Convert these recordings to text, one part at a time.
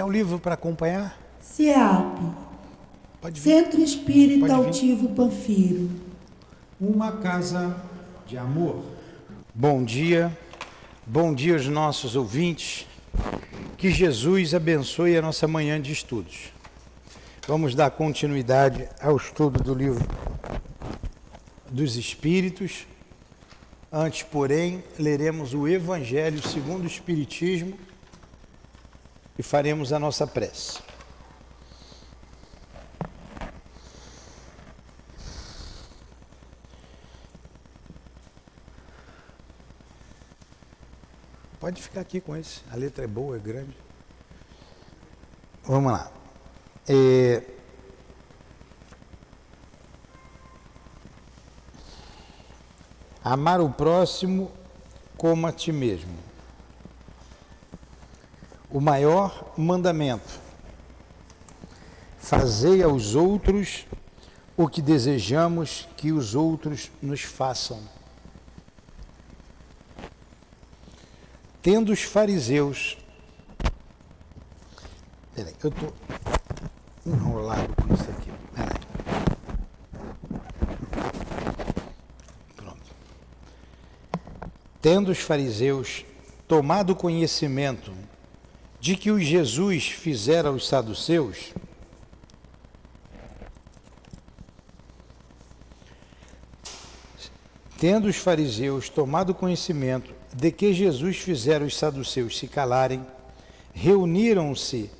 Quer o livro para acompanhar? CEAP, Pode vir. Centro Espírita Pode vir. Altivo Panfiro. Uma casa de amor. Bom dia aos nossos ouvintes. Que Jesus abençoe a nossa manhã de estudos. Vamos dar continuidade ao estudo do livro dos Espíritos. Antes, porém, leremos o Evangelho segundo o Espiritismo e faremos a nossa prece. Pode ficar aqui com esse, a letra é boa, é grande. Vamos lá. Amar o próximo como a ti mesmo. O maior mandamento. Fazei aos outros o que desejamos que os outros nos façam. Tendo os fariseus... Peraí, eu estou enrolado com isso aqui. Peraí. Pronto. Tendo os fariseus tomado conhecimento de que o Jesus fizera aos saduceus, tendo os fariseus tomado conhecimento de que Jesus fizera os saduceus se calarem, reuniram-se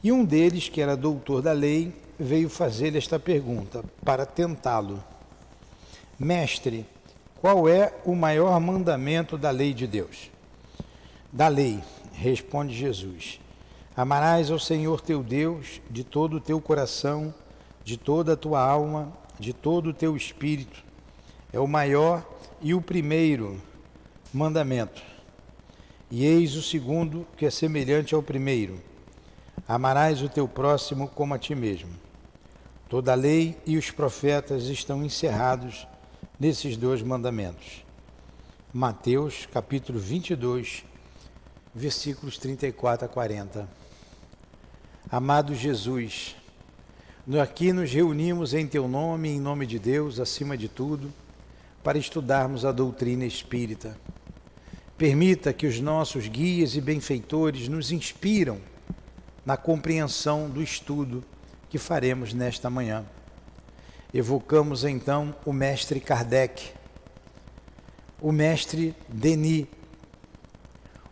e um deles, que era doutor da lei, veio fazer-lhe esta pergunta para tentá-lo. Mestre, qual é o maior mandamento da lei de Deus? Da lei, responde Jesus, amarás ao Senhor teu Deus de todo o teu coração, de toda a tua alma, de todo o teu espírito. É o maior e o primeiro mandamento. E eis o segundo, que é semelhante ao primeiro. Amarás o teu próximo como a ti mesmo. Toda a lei e os profetas estão encerrados nesses dois mandamentos. Mateus, capítulo 22, versículos 34 a 40. Amado Jesus, aqui nos reunimos em teu nome, em nome de Deus, acima de tudo, para estudarmos a doutrina espírita. Permita que os nossos guias e benfeitores nos inspiram na compreensão do estudo que faremos nesta manhã. Evocamos então o mestre Kardec, o mestre Denis,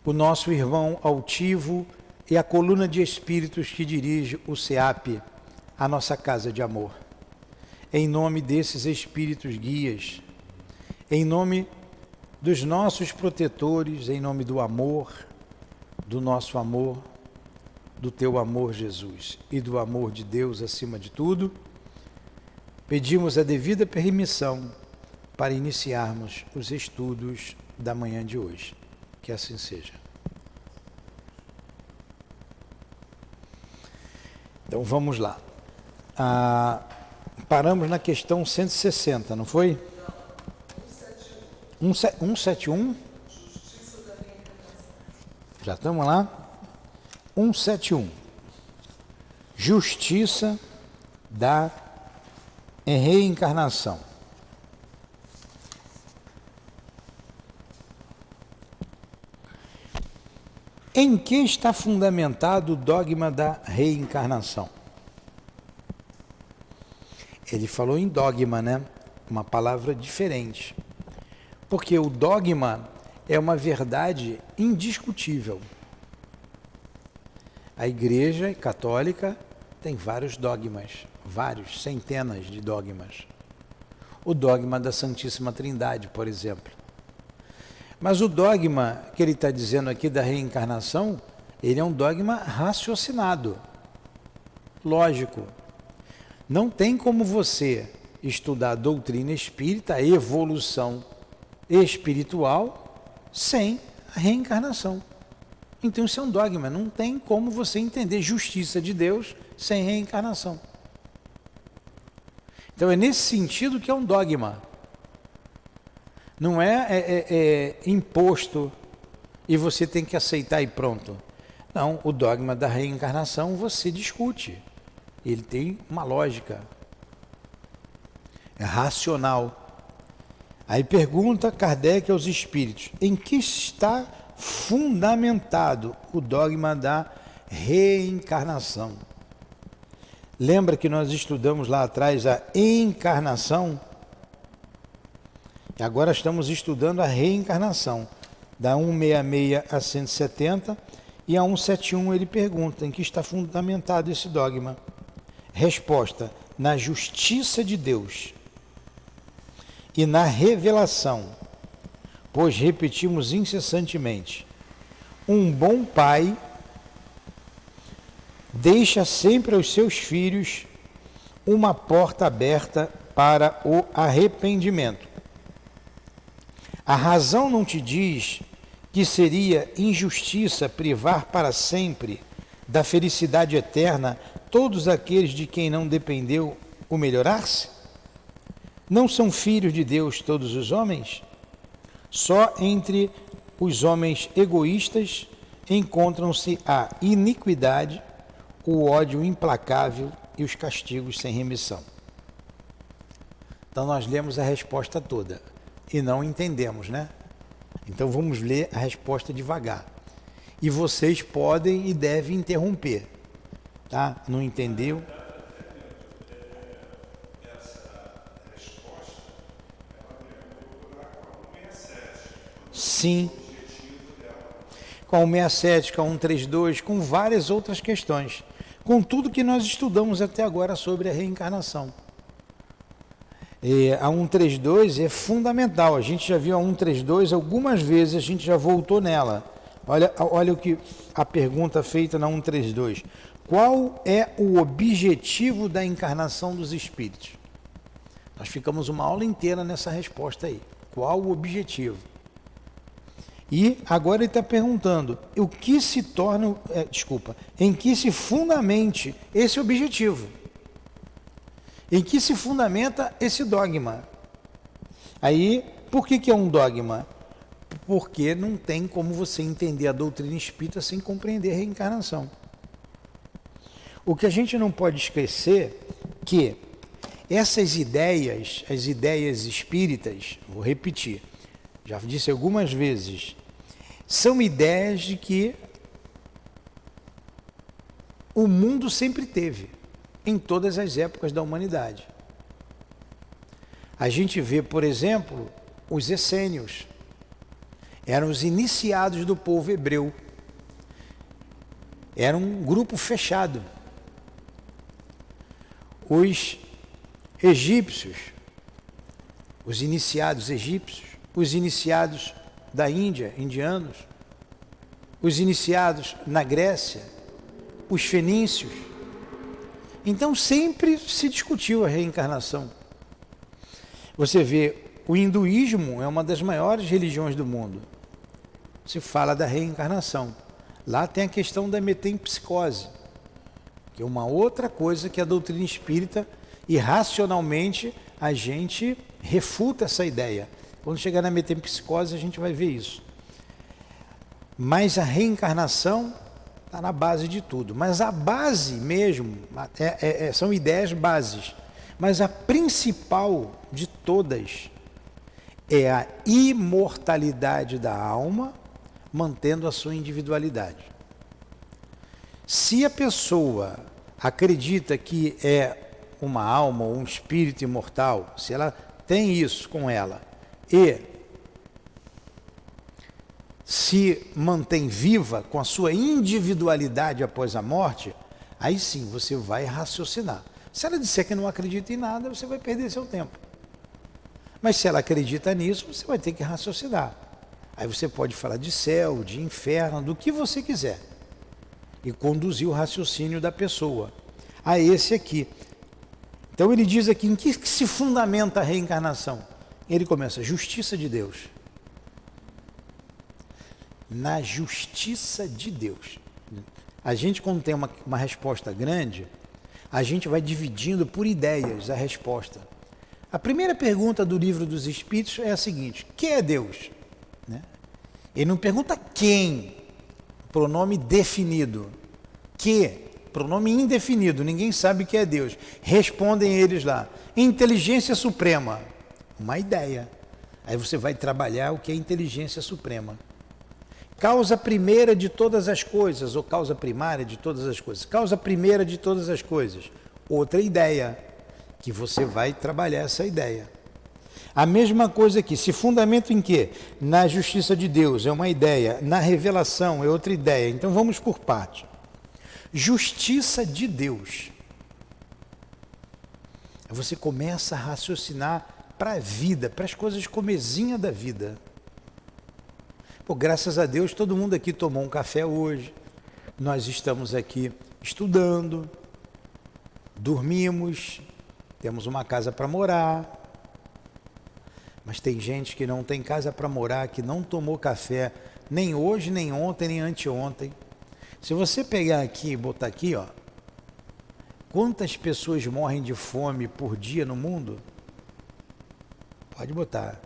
o nosso irmão altivo e a coluna de espíritos que dirige o CEAP, a nossa casa de amor. Em nome desses espíritos guias, em nome dos nossos protetores, em nome do amor, do nosso amor, do teu amor, Jesus, e do amor de Deus acima de tudo, pedimos a devida permissão para iniciarmos os estudos da manhã de hoje. Que assim seja. Então vamos lá. Paramos na questão 160, não foi? 171? Já estamos lá? 171. Justiça da reencarnação. Em que está fundamentado o dogma da reencarnação? Ele falou em dogma, né? Uma palavra diferente. Porque o dogma é uma verdade indiscutível. A Igreja Católica tem vários dogmas, centenas de dogmas. O dogma da Santíssima Trindade, por exemplo. Mas o dogma que ele está dizendo aqui da reencarnação, ele é um dogma raciocinado, lógico. Não tem como você estudar a doutrina espírita, a evolução espiritual, sem a reencarnação. Então isso é um dogma, não tem como você entender justiça de Deus sem reencarnação. Então é nesse sentido que é um dogma. Não é imposto e você tem que aceitar e pronto. Não, o dogma da reencarnação você discute. Ele tem uma lógica. É racional. Aí pergunta Kardec aos espíritos: em que está fundamentado o dogma da reencarnação? Lembra que nós estudamos lá atrás a encarnação? E agora estamos estudando a reencarnação. Da 166 a 170 e a 171 ele pergunta: em que está fundamentado esse dogma? Resposta: na justiça de Deus e na revelação, pois repetimos incessantemente: um bom pai deixa sempre aos seus filhos uma porta aberta para o arrependimento. A razão não te diz que seria injustiça privar para sempre da felicidade eterna todos aqueles de quem não dependeu o melhorar-se? Não são filhos de Deus todos os homens? Só entre os homens egoístas encontram-se a iniquidade, o ódio implacável e os castigos sem remissão. Então nós lemos a resposta toda e não entendemos, né? Então vamos ler a resposta devagar. E vocês podem e devem interromper, tá? Não entendeu? Sim. Com o 67, com o 132, com várias outras questões. Com tudo que nós estudamos até agora sobre a reencarnação. A 132 é fundamental. A gente já viu a 132 algumas vezes, a gente já voltou nela. Olha o que a pergunta feita na 132. Qual é o objetivo da encarnação dos espíritos? Nós ficamos uma aula inteira nessa resposta aí. Qual o objetivo? E agora ele está perguntando o que se torna, em que se fundamente esse objetivo? Em que se fundamenta esse dogma? Aí, por que é um dogma? Porque não tem como você entender a doutrina espírita sem compreender a reencarnação. O que a gente não pode esquecer é que essas ideias, as ideias espíritas, vou repetir, já disse algumas vezes, são ideias de que o mundo sempre teve, em todas as épocas da humanidade. A gente vê, por exemplo, os essênios. Eram os iniciados do povo hebreu. Era um grupo fechado. Os egípcios, os iniciados egípcios, os iniciados da Índia, indianos, os iniciados na Grécia, os fenícios. Então sempre se discutiu a reencarnação. Você vê, o hinduísmo é uma das maiores religiões do mundo. Se fala da reencarnação. Lá tem a questão da metempsicose, que é uma outra coisa que a doutrina espírita, irracionalmente, a gente refuta essa ideia. Quando chegar na metempsicose, a gente vai ver isso. Mas a reencarnação está na base de tudo. Mas a base mesmo, são ideias bases. Mas a principal de todas é a imortalidade da alma, mantendo a sua individualidade. Se a pessoa acredita que é uma alma ou um espírito imortal, se ela tem isso com ela e se mantém viva com a sua individualidade após a morte, aí sim você vai raciocinar. Se ela disser que não acredita em nada, você vai perder seu tempo. Mas se ela acredita nisso, você vai ter que raciocinar. Aí você pode falar de céu, de inferno, do que você quiser. E conduzir o raciocínio da pessoa a esse aqui. Então ele diz aqui, em que se fundamenta a reencarnação? Ele começa, justiça de Deus. Na justiça de Deus. A gente, quando tem uma resposta grande, a gente vai dividindo por ideias a resposta. A primeira pergunta do Livro dos Espíritos é a seguinte: quem é Deus? Né? Ele não pergunta quem, pronome definido. Que, pronome indefinido, ninguém sabe que é Deus. Respondem eles lá. Inteligência suprema. Uma ideia. Aí você vai trabalhar o que é inteligência suprema. Causa primeira de todas as coisas, ou causa primária de todas as coisas. Causa primeira de todas as coisas. Outra ideia, que você vai trabalhar essa ideia. A mesma coisa aqui, se fundamento em quê? Na justiça de Deus, é uma ideia. Na revelação, é outra ideia. Então vamos por parte. Justiça de Deus. Você começa a raciocinar para a vida, para as coisas comezinha da vida. Pô, graças a Deus, todo mundo aqui tomou um café hoje. Nós estamos aqui estudando, dormimos, temos uma casa para morar. Mas tem gente que não tem casa para morar, que não tomou café, nem hoje, nem ontem, nem anteontem. Se você pegar aqui e botar aqui, ó, quantas pessoas morrem de fome por dia no mundo? Pode botar.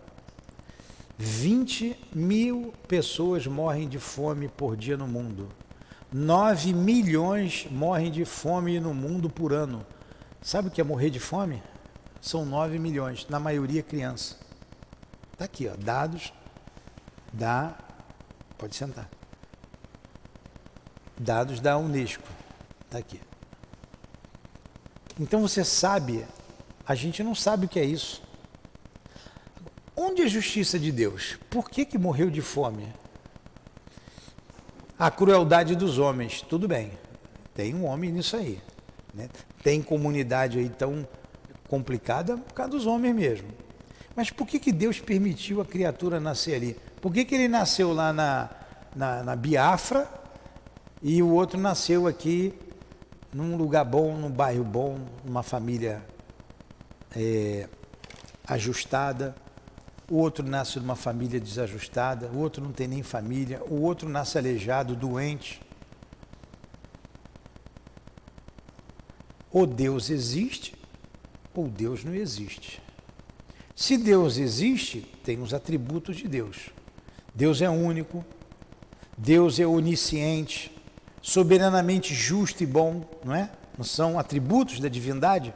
20 mil pessoas morrem de fome por dia no mundo. 9 milhões morrem de fome no mundo por ano. Sabe o que é morrer de fome? São 9 milhões, na maioria criança. Está aqui, ó, dados pode sentar. Dados da Unesco. Está aqui. Então você sabe, a gente não sabe o que é isso. Onde é a justiça de Deus? Por que morreu de fome? A crueldade dos homens, tudo bem. Tem um homem nisso aí. Né? Tem comunidade aí tão complicada por causa dos homens mesmo. Mas por que Deus permitiu a criatura nascer ali? Por que ele nasceu lá na Biafra e o outro nasceu aqui num lugar bom, num bairro bom, numa família ajustada? O outro nasce numa família desajustada, o outro não tem nem família, o outro nasce aleijado, doente. Ou Deus existe, ou Deus não existe. Se Deus existe, tem os atributos de Deus. Deus é único, Deus é onisciente, soberanamente justo e bom, não é? Não são atributos da divindade?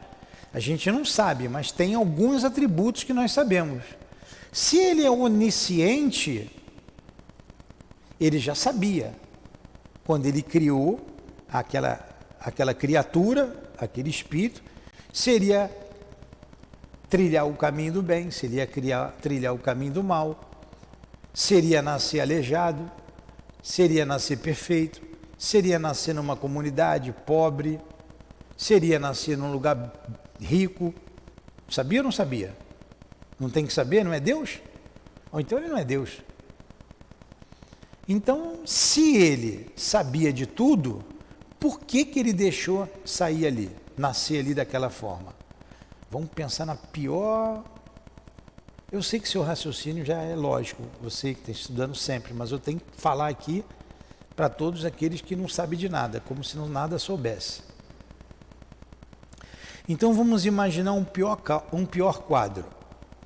A gente não sabe, mas tem alguns atributos que nós sabemos. Se ele é onisciente, ele já sabia. Quando ele criou aquela criatura, aquele espírito, seria trilhar o caminho do bem, seria trilhar o caminho do mal, seria nascer aleijado, seria nascer perfeito, seria nascer numa comunidade pobre, seria nascer num lugar rico. Sabia ou não sabia? Não tem que saber, não é Deus? Ou então ele não é Deus. Então, se ele sabia de tudo, por que ele deixou sair ali, nascer ali daquela forma? Vamos pensar na pior... Eu sei que seu raciocínio já é lógico, você que está estudando sempre, mas eu tenho que falar aqui para todos aqueles que não sabem de nada, como se não nada soubesse. Então vamos imaginar um pior quadro.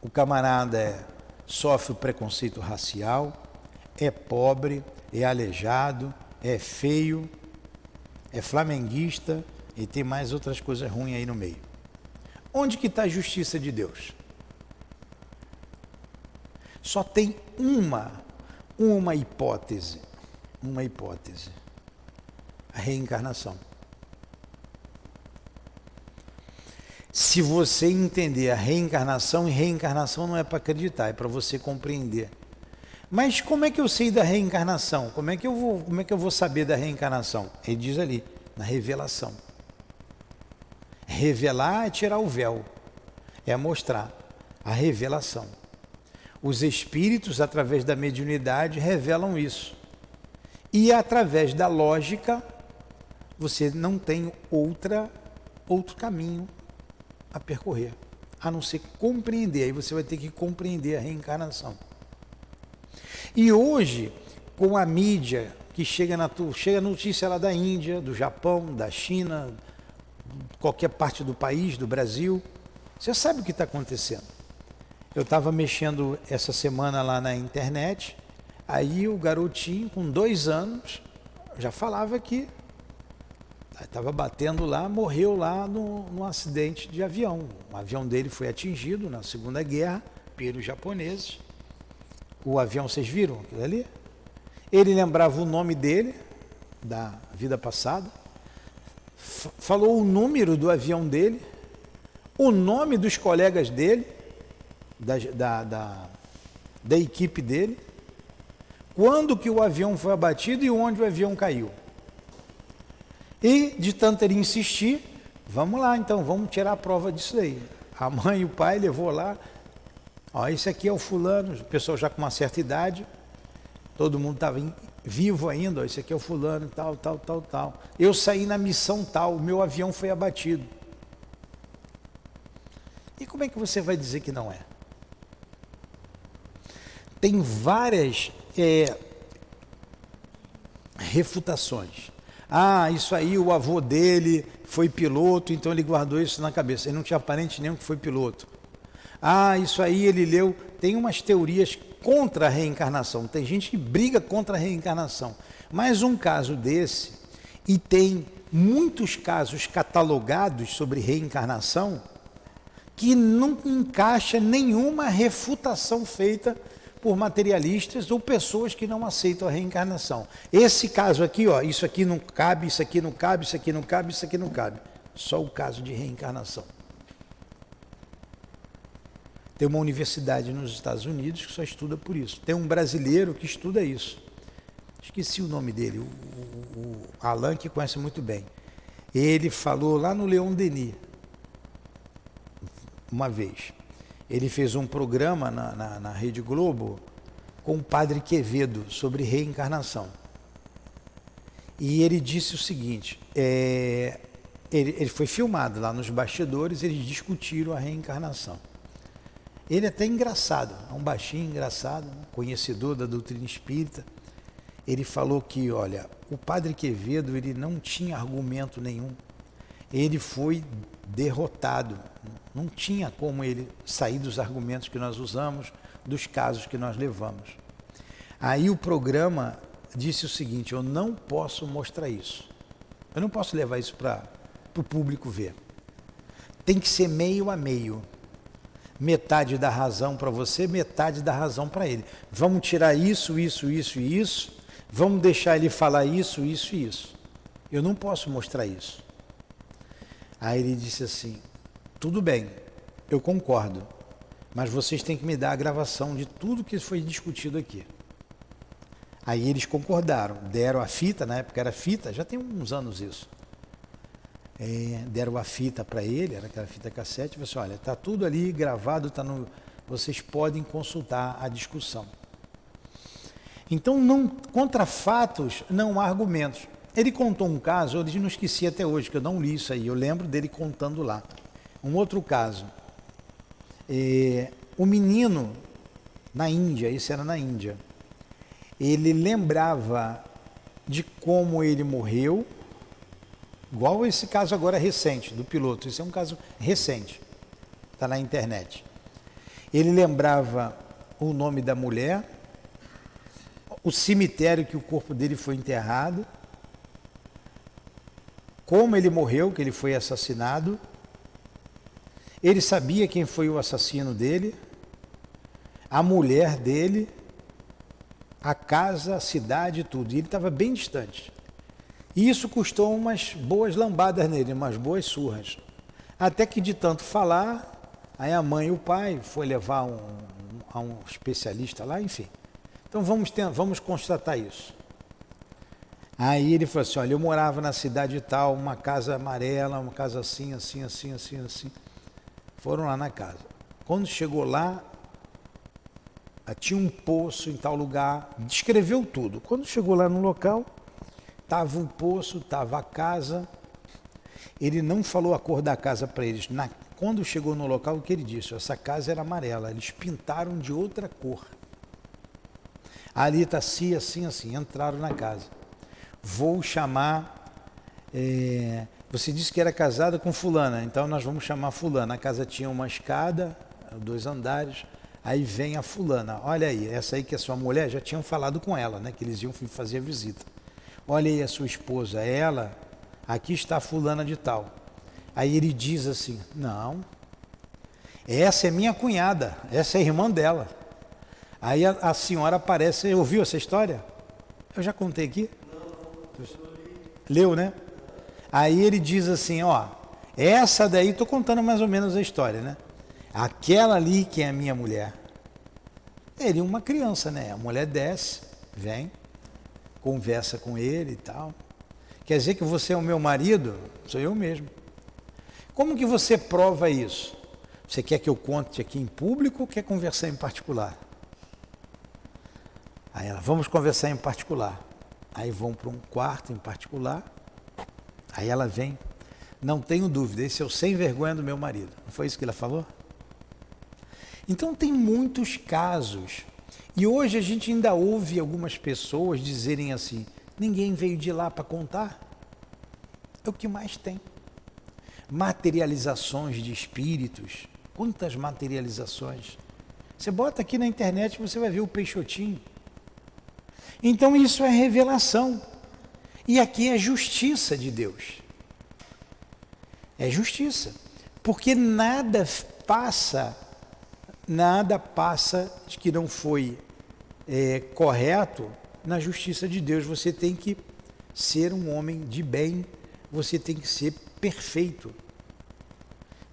O camarada sofre o preconceito racial, é pobre, é aleijado, é feio, é flamenguista e tem mais outras coisas ruins aí no meio. Onde que está a justiça de Deus? Só tem uma hipótese. Uma hipótese. A reencarnação. Se você entender a reencarnação, e reencarnação não é para acreditar, é para você compreender. Mas como é que eu sei da reencarnação? Como é que eu vou saber da reencarnação? Ele diz ali, na revelação. Revelar é tirar o véu, é mostrar a revelação. Os espíritos, através da mediunidade, revelam isso. E através da lógica, você não tem outro caminho a percorrer, a não ser compreender. Aí você vai ter que compreender a reencarnação. E hoje, com a mídia, que chega notícia lá da Índia, do Japão, da China, qualquer parte do país, do Brasil, você sabe o que está acontecendo. Eu estava mexendo essa semana lá na internet, aí o garotinho com 2 anos, já falava que estava batendo lá, morreu lá num acidente de avião. O avião dele foi atingido na Segunda Guerra pelos japoneses. O avião, vocês viram aquilo ali? Ele lembrava o nome dele, da vida passada, falou o número do avião dele, o nome dos colegas dele, da equipe dele, quando que o avião foi abatido e onde o avião caiu. E, de tanto ele insistir, vamos lá então, vamos tirar a prova disso daí. A mãe e o pai levou lá, ó, esse aqui é o fulano, o pessoal já com uma certa idade, todo mundo estava vivo ainda, ó, esse aqui é o fulano, tal. Eu saí na missão tal, o meu avião foi abatido. E como é que você vai dizer que não é? Tem várias refutações. Ah, isso aí o avô dele foi piloto, então ele guardou isso na cabeça. Ele não tinha parente nenhum que foi piloto. Ah, isso aí ele leu. Tem umas teorias contra a reencarnação. Tem gente que briga contra a reencarnação. Mas um caso desse, e tem muitos casos catalogados sobre reencarnação, que não encaixa nenhuma refutação feita por materialistas ou pessoas que não aceitam a reencarnação. Esse caso aqui, ó, isso aqui não cabe, isso aqui não cabe, isso aqui não cabe, isso aqui não cabe. Só o caso de reencarnação. Tem uma universidade nos Estados Unidos que só estuda por isso. Tem um brasileiro que estuda isso. Esqueci o nome dele, o Alan, que conhece muito bem. Ele falou lá no Leon Denis, uma vez. Ele fez um programa na Rede Globo com o Padre Quevedo sobre reencarnação. E ele disse o seguinte, ele foi filmado lá nos bastidores, eles discutiram a reencarnação. Ele é até engraçado, é um baixinho engraçado, conhecedor da doutrina espírita. Ele falou que, olha, o Padre Quevedo, ele não tinha argumento nenhum. Ele foi derrotado. Não tinha como ele sair dos argumentos que nós usamos, dos casos que nós levamos. Aí o programa disse o seguinte, eu não posso mostrar isso. Eu não posso levar isso para o público ver. Tem que ser meio a meio. Metade da razão para você, metade da razão para ele. Vamos tirar isso, isso, isso e isso. Vamos deixar ele falar isso, isso e isso. Eu não posso mostrar isso. Aí ele disse assim, tudo bem, eu concordo, mas vocês têm que me dar a gravação de tudo que foi discutido aqui. Aí eles concordaram, deram a fita, na época era fita, já tem uns anos isso. Deram a fita para ele, era aquela fita cassete, e falou assim, olha, está tudo ali gravado, vocês podem consultar a discussão. Então, contra fatos, não há argumentos. Ele contou um caso, eu não esqueci até hoje, que eu não li isso aí, eu lembro dele contando lá. Um outro caso, o menino na Índia, isso era na Índia, ele lembrava de como ele morreu, igual esse caso agora recente, do piloto, esse é um caso recente, está na internet. Ele lembrava o nome da mulher, o cemitério que o corpo dele foi enterrado, como ele morreu, que ele foi assassinado. Ele sabia quem foi o assassino dele, a mulher dele, a casa, a cidade, tudo. E ele estava bem distante. E isso custou umas boas lambadas nele, umas boas surras. Até que de tanto falar, aí a mãe e o pai foi levar a um especialista lá, enfim. Então vamos constatar isso. Aí ele falou assim, olha, eu morava na cidade tal, uma casa amarela, uma casa assim. Foram lá na casa. Quando chegou lá, tinha um poço em tal lugar, descreveu tudo. Quando chegou lá no local, estava um poço, estava a casa. Ele não falou a cor da casa para eles. Quando chegou no local, o que ele disse? Essa casa era amarela, eles pintaram de outra cor. Ali está assim, entraram na casa. Vou chamar, você disse que era casada com fulana, então nós vamos chamar fulana. A casa tinha uma escada, 2 andares, aí vem a fulana. Olha aí, essa aí que é sua mulher, já tinham falado com ela, né, que eles iam fazer a visita. olha aí a sua esposa, ela, aqui está fulana de tal. Aí ele diz assim, não, essa é minha cunhada, essa é a irmã dela. Aí a senhora aparece, ouviu essa história? Eu já contei aqui? Leu, né? Aí ele diz assim, ó, essa daí, estou contando mais ou menos a história, né? Aquela ali que é a minha mulher. Ele é uma criança, né? A mulher desce, vem, conversa com ele e tal. Quer dizer que você é o meu marido? Sou eu mesmo. Como que você prova isso? Você quer que eu conte aqui em público ou quer conversar em particular? Aí ela, vamos conversar em particular. Aí vão para um quarto em particular. Aí ela vem, não tenho dúvida, esse é o sem vergonha do meu marido. Não foi isso que ela falou? Então tem muitos casos. E hoje a gente ainda ouve algumas pessoas dizerem assim, ninguém veio de lá para contar. É o que mais tem. Materializações de espíritos. Quantas materializações? Você bota aqui na internet e você vai ver o Peixotinho. Então isso é revelação. E aqui é justiça de Deus. É justiça. Porque nada passa de que não foi correto na justiça de Deus. Você tem que ser um homem de bem, você tem que ser perfeito.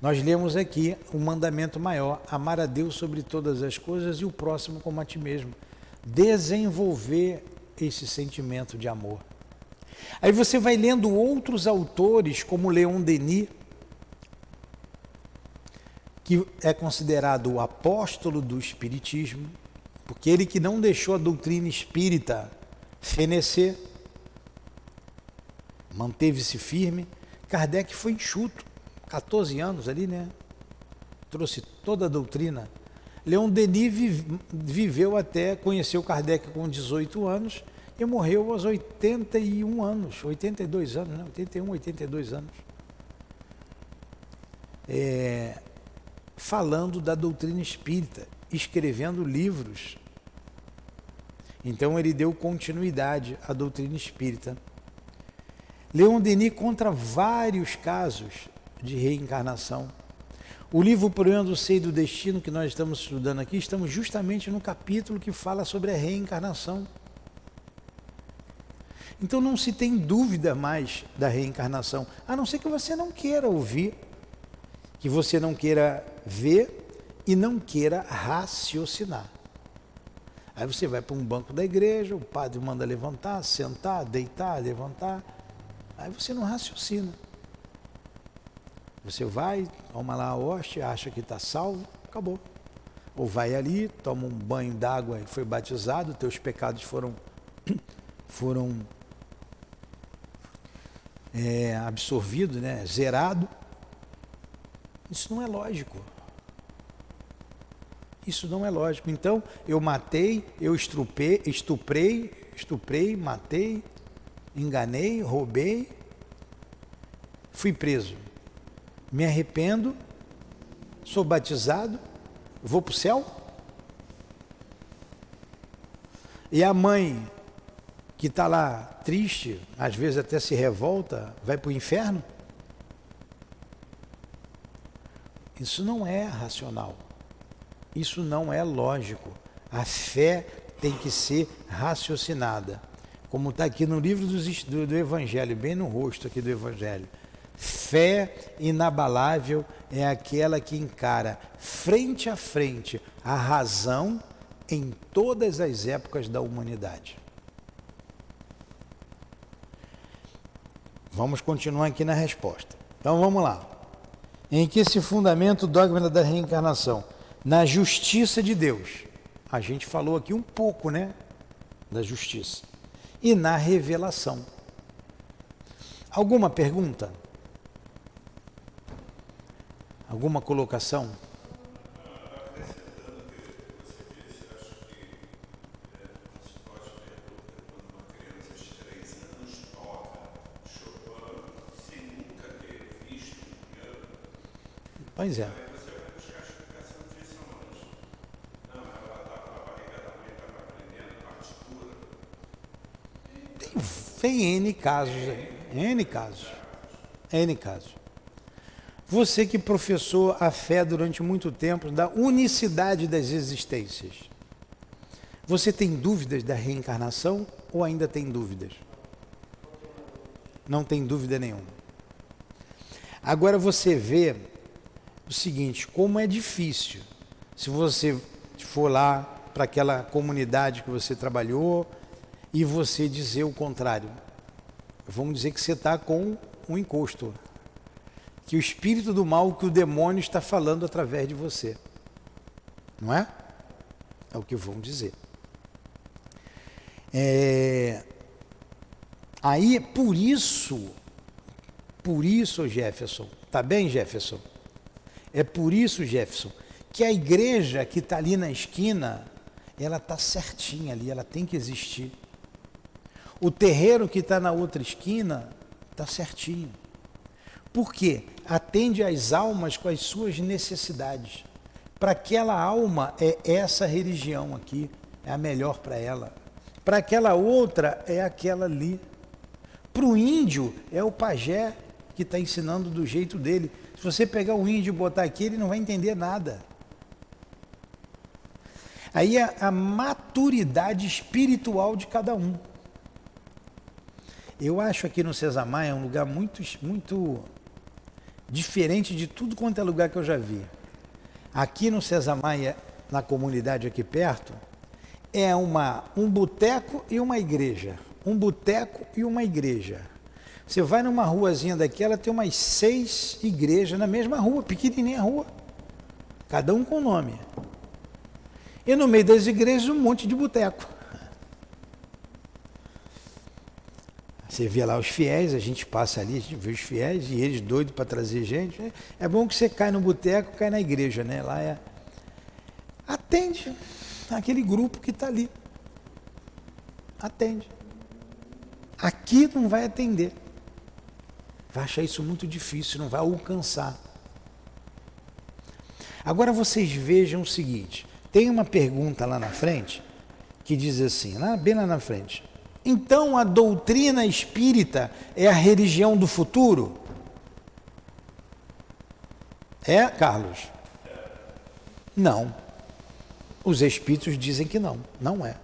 Nós lemos aqui o mandamento maior, amar a Deus sobre todas as coisas e o próximo como a ti mesmo. Desenvolver esse sentimento de amor. Aí você vai lendo outros autores, como Leon Denis, que é considerado o apóstolo do espiritismo, porque ele que não deixou a doutrina espírita fenecer, manteve-se firme. Kardec foi enxuto, 14 anos ali, né? Trouxe toda a doutrina. Leon Denis viveu até, conheceu Kardec com 18 anos e morreu aos 81 anos, 82 anos, né? 81, 82 anos. Falando da doutrina espírita, escrevendo livros. Então ele deu continuidade à doutrina espírita. Leon Denis conta vários casos de reencarnação. O livro Problema do Ser e do Destino, que nós estamos estudando aqui, estamos justamente no capítulo que fala sobre a reencarnação. Então não se tem dúvida mais da reencarnação, a não ser que você não queira ouvir, que você não queira ver e não queira raciocinar. Aí você vai para um banco da igreja, o padre manda levantar, sentar, deitar, levantar, aí você não raciocina. Você vai, toma lá a hóstia, acha que está salvo, acabou. Ou vai ali, toma um banho d'água e foi batizado, teus pecados foram absorvidos, né? Zerado. Isso não é lógico. Isso não é lógico. Então, eu matei, eu estuprei, matei, enganei, roubei, fui preso. Me arrependo, sou batizado, vou para o céu? E a mãe que está lá triste, às vezes até se revolta, vai para o inferno? Isso não é racional. Isso não é lógico. A fé tem que ser raciocinada. Como está aqui no livro do Evangelho, bem no rosto aqui do Evangelho. Fé inabalável é aquela que encara frente a frente a razão em todas as épocas da humanidade. Vamos continuar aqui na resposta. Então vamos lá. Em que se fundamenta o dogma da reencarnação? Na justiça de Deus. A gente falou aqui um pouco, né? Da justiça. E na revelação. Alguma pergunta? Alguma colocação? Pois é. Tem N casos, N casos, N casos. Você que professou a fé durante muito tempo da unicidade das existências, você tem dúvidas da reencarnação ou ainda tem dúvidas? Não tem dúvida nenhuma. Agora você vê o seguinte, como é difícil, se você for lá para aquela comunidade que você trabalhou e você dizer o contrário. Vamos dizer que você está com um encosto, que o espírito do mal, que o demônio está falando através de você. Não é? É o que vão dizer. Aí, por isso, Jefferson, tá bem, Jefferson? É por isso, Jefferson, que a igreja que está ali na esquina, ela está certinha ali, ela tem que existir. O terreiro que está na outra esquina está certinho. Por quê? Atende às almas com as suas necessidades. Para aquela alma é essa religião aqui, é a melhor para ela. Para aquela outra é aquela ali. Para o índio é o pajé que está ensinando do jeito dele. Se você pegar o índio e botar aqui, ele não vai entender nada. Aí é a maturidade espiritual de cada um. Eu acho aqui no César Maia um lugar muito diferente de tudo quanto é lugar que eu já vi. Aqui no César Maia, na comunidade aqui perto, é um boteco e uma igreja. Um boteco e uma igreja. Você vai numa ruazinha daqui, ela tem umas 6 igrejas na mesma rua, pequenininha rua. Cada um com nome. E no meio das igrejas um monte de boteco. Você vê lá os fiéis, a gente passa ali, a gente vê os fiéis e eles doidos para trazer gente. É bom que você cai no boteco, cai na igreja, né? Lá atende aquele grupo que está ali. Atende. Aqui não vai atender. Vai achar isso muito difícil, não vai alcançar. Agora vocês vejam o seguinte, tem uma pergunta lá na frente, que diz assim, bem lá na frente. Então a doutrina espírita é a religião do futuro? É, Carlos? Não. Os espíritos dizem que não, não é.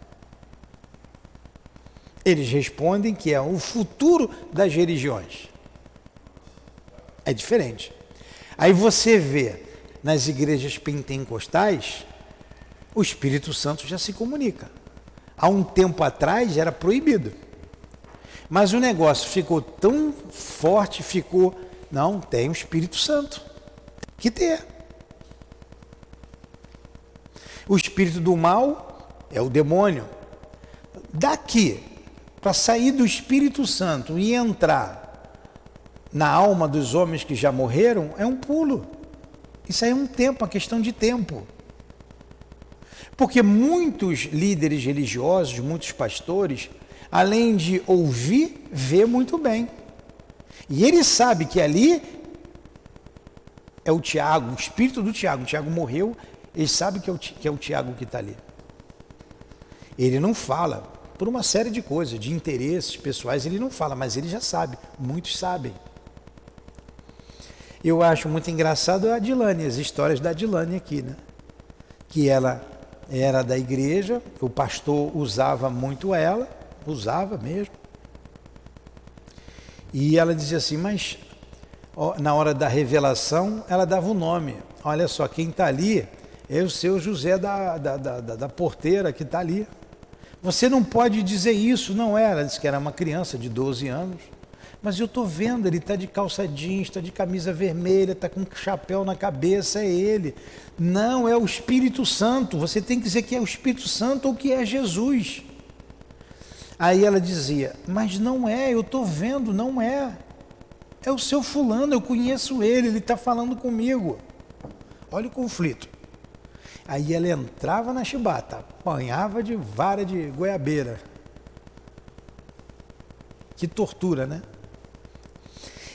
Eles respondem que é o futuro das religiões. É diferente. Aí você vê nas igrejas pentecostais, o Espírito Santo já se comunica. Há um tempo atrás era proibido. Mas o negócio ficou tão forte, não, tem o Espírito Santo. Que ter. O espírito do mal é o demônio. Daqui, para sair do Espírito Santo e entrar na alma dos homens que já morreram, é um pulo. Isso aí é um tempo, uma questão de tempo. Porque muitos líderes religiosos, muitos pastores, além de ouvir, vê muito bem. E ele sabe que ali é o Tiago, o espírito do Tiago. O Tiago morreu, ele sabe que é o Tiago que está ali. Ele não fala, por uma série de coisas, de interesses pessoais, ele não fala, mas ele já sabe, muitos sabem. Eu acho muito engraçado a Adilane, as histórias da Adilane aqui, né? Que ela era da igreja, o pastor usava muito ela, usava mesmo. E ela dizia assim, mas na hora da revelação, ela dava o nome. Olha só, quem está ali é o seu José da porteira que está ali. Você não pode dizer isso, não é? Ela disse que era uma criança de 12 anos. Mas eu estou vendo, ele está de calça jeans, está de camisa vermelha, está com um chapéu na cabeça, é ele. Não, é o Espírito Santo. Você tem que dizer que é o Espírito Santo ou que é Jesus. Aí ela dizia, mas não é, eu estou vendo, não é. É o seu fulano, eu conheço ele está falando comigo. Olha o conflito. Aí ela entrava na chibata, apanhava de vara de goiabeira. Que tortura, né?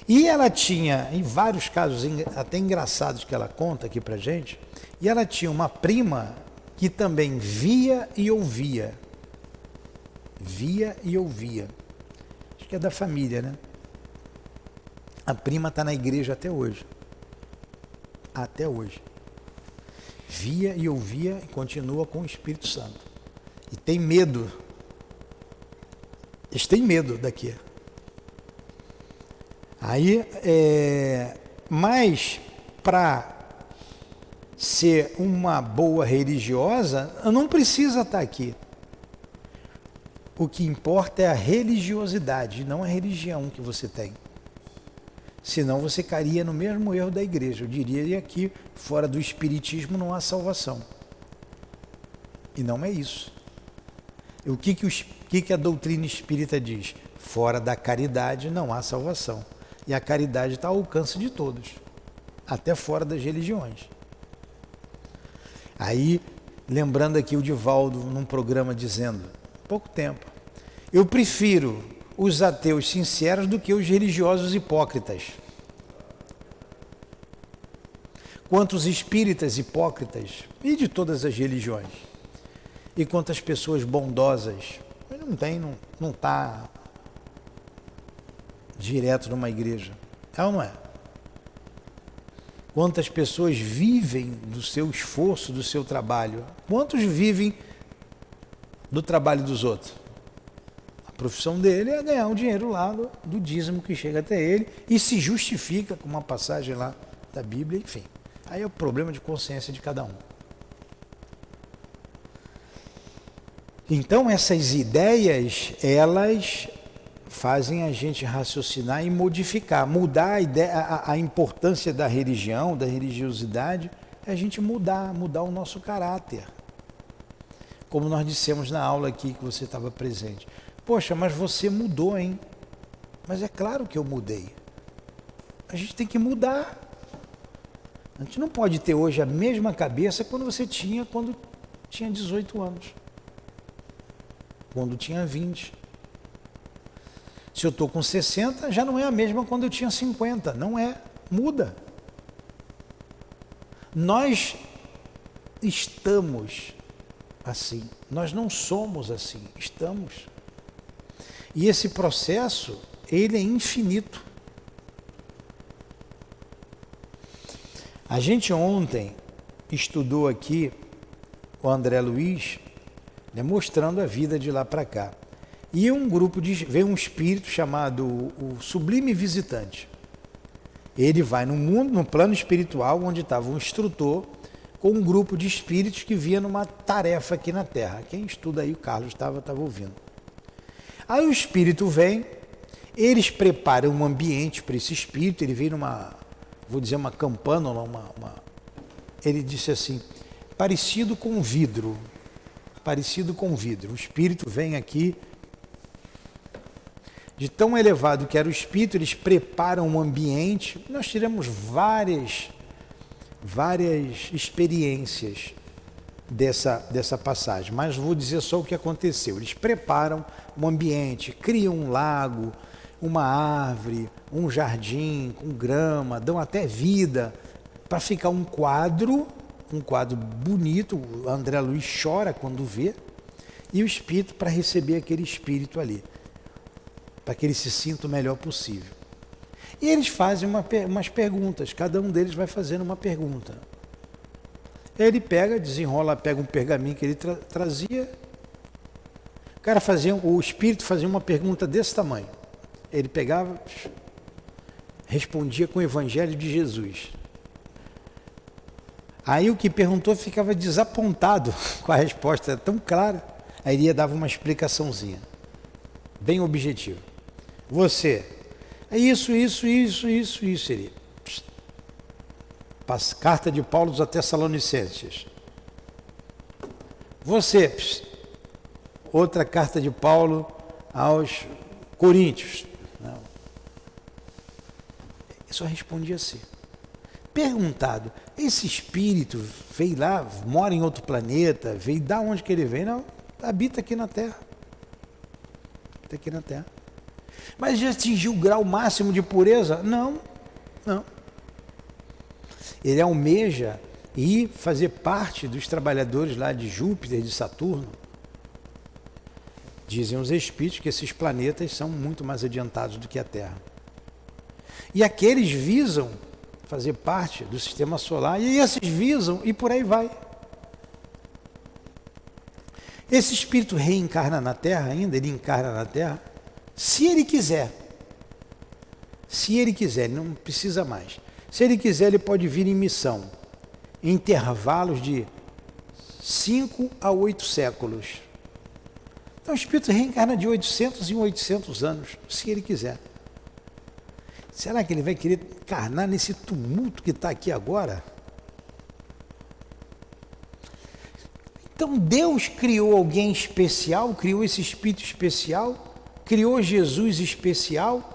E ela tinha, em vários casos até engraçados que ela conta aqui pra gente, e ela tinha uma prima que também via e ouvia. Via e ouvia. que é da família, né? A prima está na igreja até hoje. Até hoje. Via e ouvia e continua com o Espírito Santo. E tem medo. Eles têm medo daqui. Aí, mas para ser uma boa religiosa, não precisa estar aqui. O que importa é a religiosidade, não a religião que você tem. Senão você cairia no mesmo erro da igreja. Eu diria que fora do espiritismo não há salvação. E não é isso. O que a doutrina espírita diz? Fora da caridade não há salvação. E a caridade está ao alcance de todos, até fora das religiões. Aí, lembrando aqui o Divaldo num programa dizendo, há pouco tempo, eu prefiro os ateus sinceros do que os religiosos hipócritas. Quantos espíritas hipócritas, e de todas as religiões, e quantas pessoas bondosas, não está direto numa igreja, é ou não é? Quantas pessoas vivem do seu esforço, do seu trabalho? Quantos vivem do trabalho dos outros? A profissão dele é ganhar um dinheiro lá do dízimo que chega até ele e se justifica com uma passagem lá da Bíblia, enfim. Aí é o problema de consciência de cada um. Então essas ideias, elas fazem a gente raciocinar e modificar, mudar a ideia, a importância da religião, da religiosidade, é a gente mudar o nosso caráter. Como nós dissemos na aula aqui que você estava presente. Poxa, mas você mudou, hein? Mas é claro que eu mudei. A gente tem que mudar. A gente não pode ter hoje a mesma cabeça quando tinha 18 anos. Quando tinha 20. Se eu estou com 60, já não é a mesma quando eu tinha 50. Não é. Muda. Nós estamos assim. Nós não somos assim. Estamos. E esse processo, ele é infinito. A gente ontem estudou aqui o André Luiz, né, mostrando a vida de lá para cá. E veio um espírito chamado o Sublime Visitante. Ele vai no mundo, no plano espiritual, onde estava um instrutor com um grupo de espíritos que via numa tarefa aqui na Terra. Quem estuda aí, o Carlos estava ouvindo. Aí o espírito vem, eles preparam um ambiente para esse espírito, ele veio numa, vou dizer uma campânula, ele disse assim, parecido com vidro. O espírito vem aqui, de tão elevado que era o espírito, eles preparam um ambiente. Nós tivemos várias experiências dessa passagem, mas vou dizer só o que aconteceu. Eles preparam um ambiente, criam um lago, uma árvore, um jardim com grama, dão até vida para ficar um quadro bonito. O André Luiz chora quando vê, e o espírito para receber aquele espírito ali, para que ele se sinta o melhor possível. E eles fazem umas perguntas, cada um deles vai fazendo uma pergunta. Ele pega um pergaminho que ele trazia, o espírito fazia uma pergunta desse tamanho. Ele pegava, respondia com o Evangelho de Jesus. Aí o que perguntou ficava desapontado com a resposta, era tão clara. Aí ele dava uma explicaçãozinha, bem objetiva. Você, é isso. Ele, carta de Paulo aos Tessalonicenses. Você, outra carta de Paulo aos Coríntios. Não. Ele só respondia assim. Perguntado, esse espírito veio lá, mora em outro planeta, veio da onde que ele vem? Não, habita aqui na Terra. Habita aqui na Terra. Mas já atingiu o grau máximo de pureza? Não. Ele almeja ir fazer parte dos trabalhadores lá de Júpiter, de Saturno. Dizem os espíritos que esses planetas são muito mais adiantados do que a Terra. E aqueles visam fazer parte do sistema solar, e esses visam, e por aí vai. Esse espírito reencarna na Terra ainda, ele encarna na Terra, se ele quiser. Se ele quiser, ele não precisa mais. Se ele quiser, ele pode vir em missão, em intervalos de 5 a 8 séculos. Então o espírito reencarna de 800 em 800 anos, se ele quiser. Será que ele vai querer encarnar nesse tumulto que está aqui agora? Então Deus criou alguém especial, criou esse espírito especial, criou Jesus especial.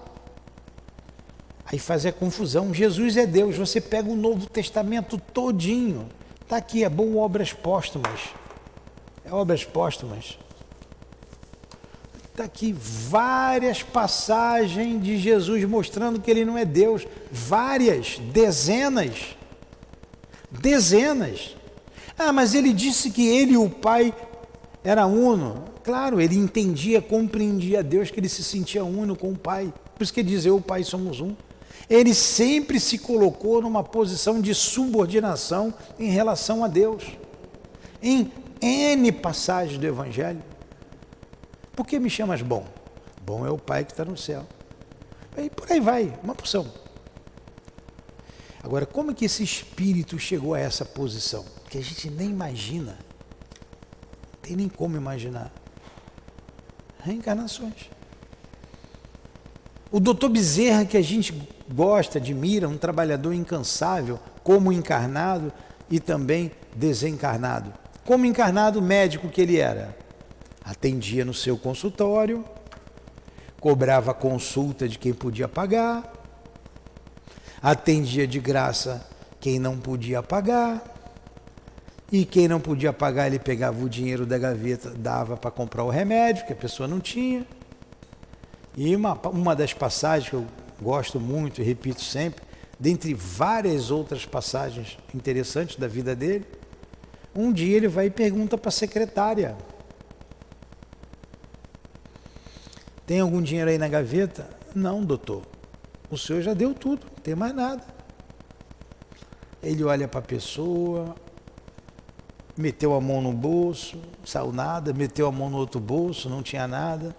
Aí faz a confusão. Jesus é Deus. Você pega o Novo Testamento todinho. Está aqui, é bom obras póstumas. É obras póstumas. Está aqui várias passagens de Jesus mostrando que ele não é Deus. Várias, dezenas. Dezenas. Ah, mas ele disse que ele e o Pai era uno. Claro, ele entendia, compreendia Deus, que ele se sentia uno com o Pai. Por isso que ele diz, eu e o Pai somos um. Ele sempre se colocou numa posição de subordinação em relação a Deus. Em N passagens do Evangelho. Por que me chamas bom? Bom é o Pai que está no céu. E por aí vai, uma porção. Agora, como é que esse espírito chegou a essa posição? Que a gente nem imagina. Não tem nem como imaginar. Reencarnações. O doutor Bezerra, que a gente gosta, admira, um trabalhador incansável, como encarnado e também desencarnado. Como encarnado, médico que ele era. Atendia no seu consultório, cobrava consulta de quem podia pagar, atendia de graça quem não podia pagar, e quem não podia pagar, ele pegava o dinheiro da gaveta, dava para comprar o remédio, que a pessoa não tinha. E uma das passagens que eu gosto muito e repito sempre, dentre várias outras passagens interessantes da vida dele, um dia ele vai e pergunta para a secretária: tem algum dinheiro aí na gaveta? Não, doutor, o senhor já deu tudo, não tem mais nada. Ele olha para a pessoa, meteu a mão no bolso, saiu nada, meteu a mão no outro bolso, não tinha nada.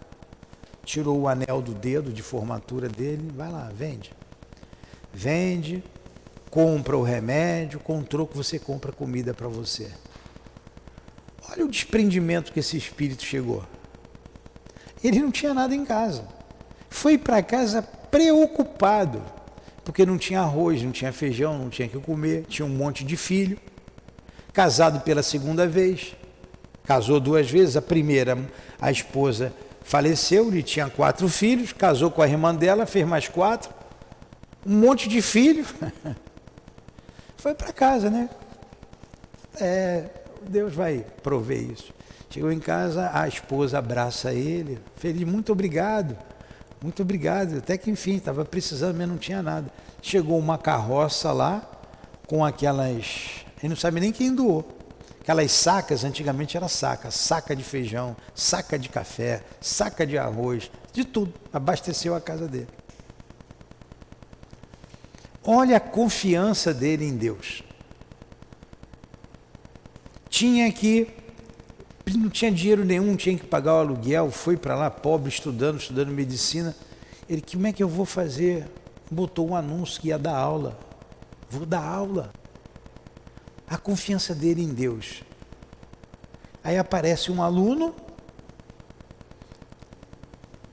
Tirou o anel do dedo de formatura dele, vai lá, vende. Vende, compra o remédio, com troco você compra comida para você. Olha o desprendimento que esse espírito chegou. Ele não tinha nada em casa. Foi para casa preocupado, porque não tinha arroz, não tinha feijão, não tinha o que comer, tinha um monte de filho. Casado pela segunda vez, casou 2 vezes, a primeira, a esposa faleceu, ele tinha 4 filhos, casou com a irmã dela, fez mais 4, um monte de filhos. Foi para casa, né? Deus vai prover isso. Chegou em casa, a esposa abraça ele, feliz, muito obrigado, até que enfim, estava precisando, mas não tinha nada. Chegou uma carroça lá, com aquelas, ele não sabe nem quem doou. Aquelas sacas, antigamente era saca de feijão, saca de café, saca de arroz, de tudo, abasteceu a casa dele. Olha a confiança dele em Deus. Não tinha dinheiro nenhum, tinha que pagar o aluguel, foi para lá pobre, estudando medicina. Ele, como é que eu vou fazer? Botou um anúncio que ia dar aula. Vou dar aula. A confiança dele em Deus. Aí aparece um aluno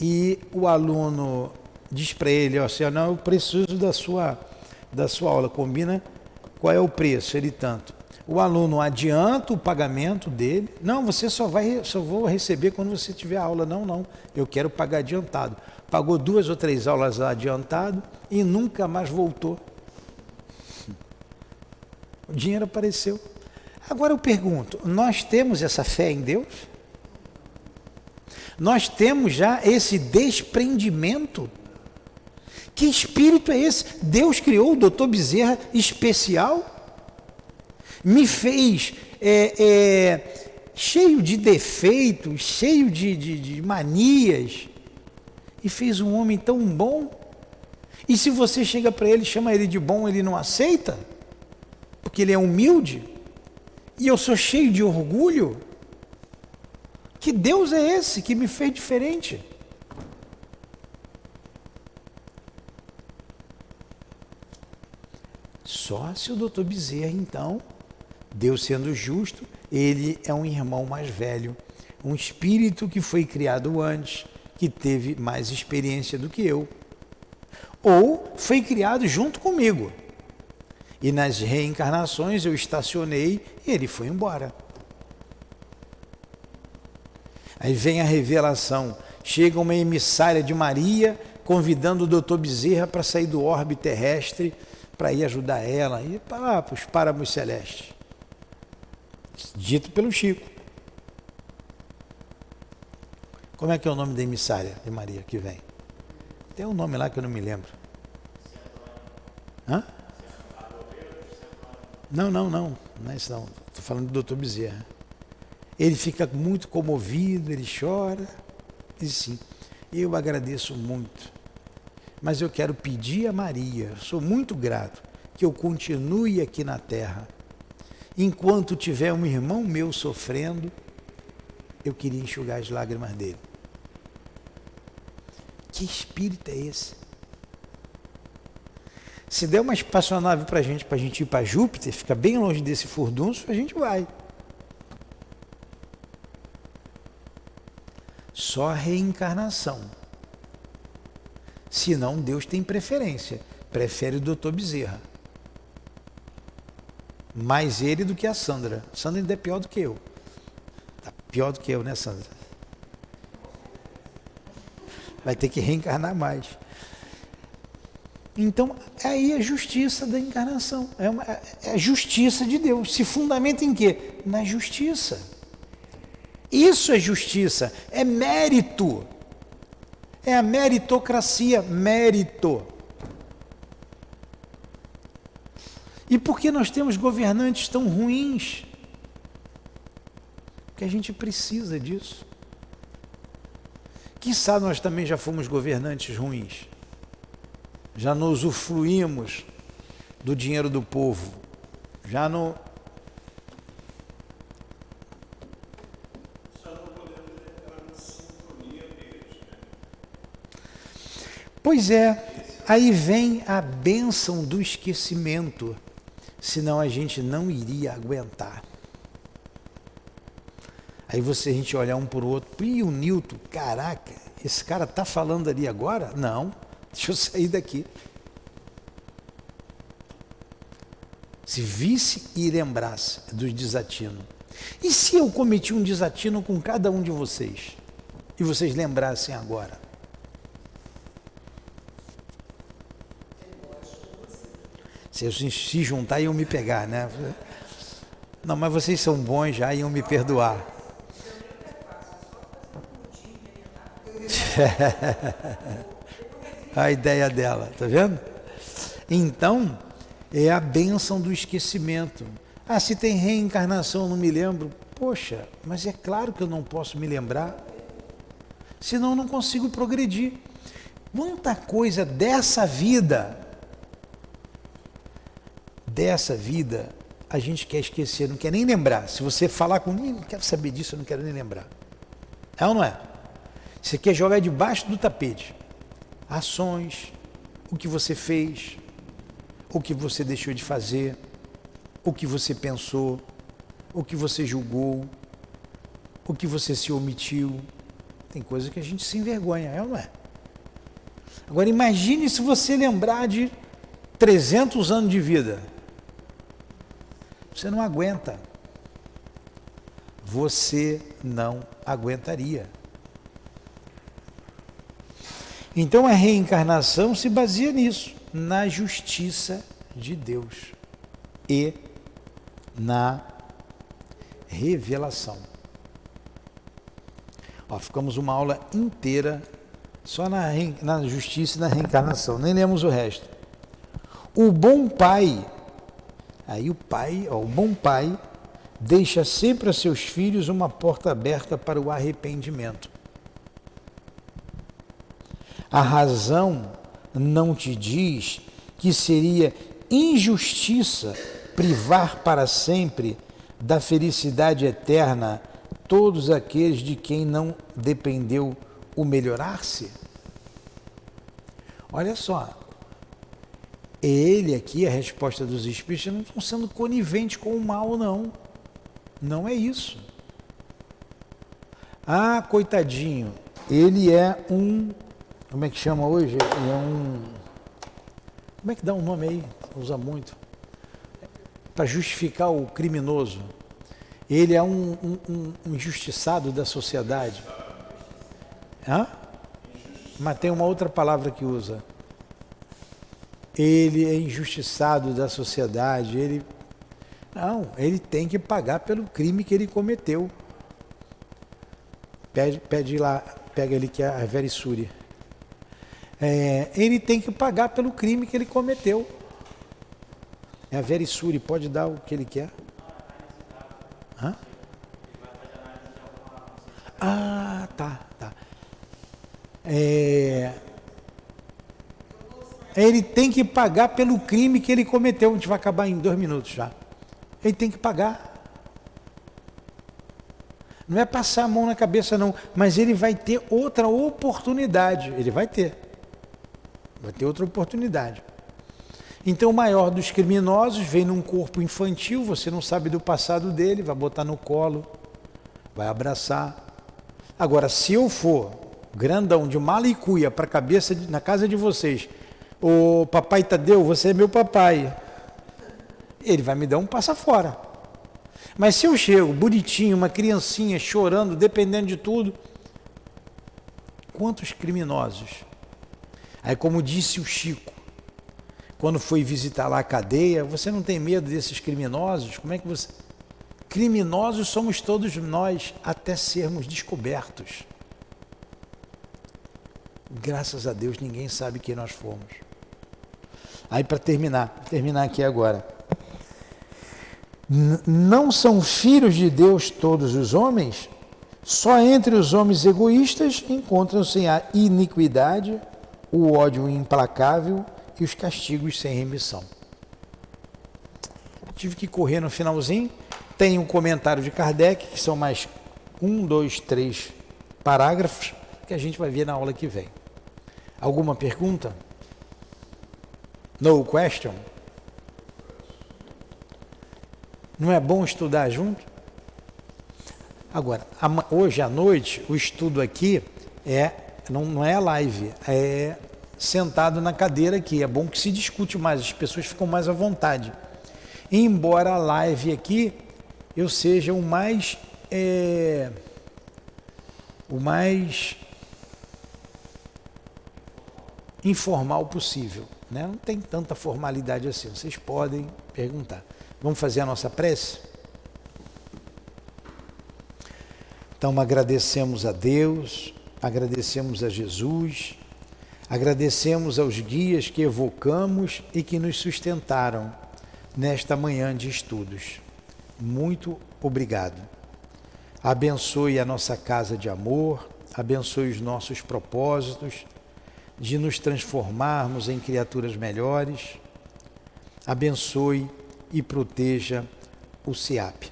e o aluno diz para ele, ó, senhor, não, eu preciso da sua aula, combina qual é o preço, ele tanto. O aluno adianta o pagamento dele, não, você só vou receber quando você tiver aula, não, eu quero pagar adiantado. Pagou 2 ou 3 aulas adiantado e nunca mais voltou. O dinheiro apareceu. Agora eu pergunto, nós temos essa fé em Deus? Nós temos já esse desprendimento? Que espírito é esse? Deus criou o doutor Bezerra especial? Me fez cheio de defeitos, cheio de manias, e fez um homem tão bom. E se você chega para ele, chama ele de bom, ele não aceita, porque ele é humilde, e eu sou cheio de orgulho. Que Deus é esse que me fez diferente? Só se o doutor Bezerra, então, Deus sendo justo, ele é um irmão mais velho, um espírito que foi criado antes, que teve mais experiência do que eu, ou foi criado junto comigo. E nas reencarnações eu estacionei e ele foi embora. Aí vem a revelação, chega uma emissária de Maria, convidando o doutor Bezerra para sair do orbe terrestre, para ir ajudar ela, ir para lá, para os páramos celestes. Dito pelo Chico. Como é que é o nome da emissária de Maria que vem? Tem um nome lá que eu não me lembro. Hã? Não é isso não. Estou falando do doutor Bezerra. Ele fica muito comovido, ele chora, diz assim, eu agradeço muito, mas eu quero pedir a Maria, sou muito grato, que eu continue aqui na Terra. Enquanto tiver um irmão meu sofrendo, eu queria enxugar as lágrimas dele. Que espírito é esse? Se der uma espaçonave para a gente ir para Júpiter, fica bem longe desse furdunço, a gente vai. Só a reencarnação. Senão Deus tem preferência. Prefere o doutor Bezerra. Mais ele do que a Sandra. A Sandra ainda é pior do que eu. Tá pior do que eu, né, Sandra? Vai ter que reencarnar mais. Então, aí é a justiça da encarnação. É a justiça de Deus. Se fundamenta em quê? Na justiça. Isso é justiça, é mérito. É a meritocracia, mérito. E por que nós temos governantes tão ruins? Porque a gente precisa disso. Quiçá nós também já fomos governantes ruins. Já não usufruímos do dinheiro do povo. Já não... Pois é, aí vem a bênção do esquecimento, senão a gente não iria aguentar. Aí a gente olhar um por outro, e o Newton, caraca, esse cara está falando ali agora? Não, deixa eu sair daqui. Se visse e lembrasse dos desatinos. E se eu cometi um desatino com cada um de vocês? E vocês lembrassem agora? Se se juntar, iam me pegar, né? Não, mas vocês são bons já, iam me perdoar. A ideia dela, tá vendo? Então, é a bênção do esquecimento. Ah, se tem reencarnação, eu não me lembro. Poxa, mas é claro que eu não posso me lembrar. Senão eu não consigo progredir. Muita coisa dessa vida, a gente quer esquecer, não quer nem lembrar. Se você falar comigo, não quero saber disso, eu não quero nem lembrar. É ou não é? Você quer jogar debaixo do tapete. Ações, o que você fez, o que você deixou de fazer, o que você pensou, o que você julgou, o que você se omitiu. Tem coisa que a gente se envergonha, é ou não é? Agora imagine se você lembrar de 300 anos de vida. Você não aguenta. Você não aguentaria. Então a reencarnação se baseia nisso, na justiça de Deus e na revelação. Ó, ficamos uma aula inteira só na justiça e na reencarnação, nem lemos o resto. O bom pai, aí o pai, ó, o bom pai deixa sempre a seus filhos uma porta aberta para o arrependimento. A razão não te diz que seria injustiça privar para sempre da felicidade eterna todos aqueles de quem não dependeu o melhorar-se? Olha só, ele aqui, a resposta dos espíritos, não estão sendo coniventes com o mal, não. Não é isso. Ah, coitadinho, ele é um... Como é que chama hoje? Ele é um... Como é que dá um nome aí? Usa muito. Para justificar o criminoso. Ele é um injustiçado da sociedade. Hã? Mas tem uma outra palavra que usa. Ele é injustiçado da sociedade. Não, ele tem que pagar pelo crime que ele cometeu. Pede lá, pega ele que é a Verissúria. Ele tem que pagar pelo crime que ele cometeu. É a Verissúria, pode dar o que ele quer. Hã? Ah, tá. Ele tem que pagar pelo crime que ele cometeu. A gente vai acabar em 2 minutos já. Ele tem que pagar. Não é passar a mão na cabeça, não. Mas ele vai ter outra oportunidade. Ele vai ter. Vai ter outra oportunidade. Então o maior dos criminosos vem num corpo infantil, você não sabe do passado dele, vai botar no colo, vai abraçar. Agora, se eu for grandão de mala e cuia para cabeça na casa de vocês, ô papai Tadeu, você é meu papai, ele vai me dar um passa fora. Mas se eu chego bonitinho, uma criancinha chorando, dependendo de tudo, quantos criminosos? Aí, como disse o Chico, quando foi visitar lá a cadeia, você não tem medo desses criminosos? Como é que você... Criminosos somos todos nós, até sermos descobertos. Graças a Deus, ninguém sabe quem nós fomos. Aí, para terminar aqui agora. Não são filhos de Deus todos os homens? Só entre os homens egoístas encontram-se a iniquidade, o ódio implacável e os castigos sem remissão. Tive que correr no finalzinho. Tem um comentário de Kardec, que são mais 1, 2, 3 parágrafos, que a gente vai ver na aula que vem. Alguma pergunta? No question? Não é bom estudar junto? Agora, hoje à noite, o estudo aqui não é live, é sentado na cadeira aqui. É bom que se discute mais, as pessoas ficam mais à vontade. Embora a live aqui eu seja o mais informal possível, né? Não tem tanta formalidade assim, vocês podem perguntar. Vamos fazer a nossa prece? Então agradecemos a Deus, agradecemos a Jesus, agradecemos aos guias que evocamos e que nos sustentaram nesta manhã de estudos. Muito obrigado. Abençoe a nossa casa de amor, abençoe os nossos propósitos de nos transformarmos em criaturas melhores. Abençoe e proteja o SEAP.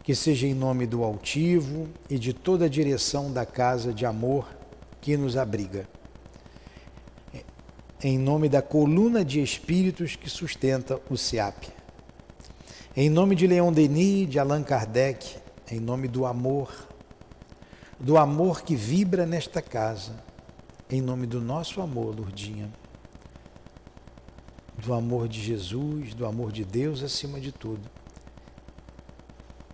Que seja em nome do altivo e de toda a direção da casa de amor que nos abriga. Em nome da coluna de espíritos que sustenta o SEAP. Em nome de Leon Denis, de Allan Kardec, em nome do amor que vibra nesta casa, em nome do nosso amor, Lourdinha, do amor de Jesus, do amor de Deus acima de tudo,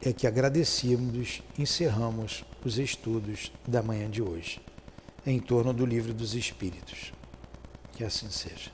é que agradecemos, encerramos os estudos da manhã de hoje, em torno do Livro dos Espíritos. Que assim seja.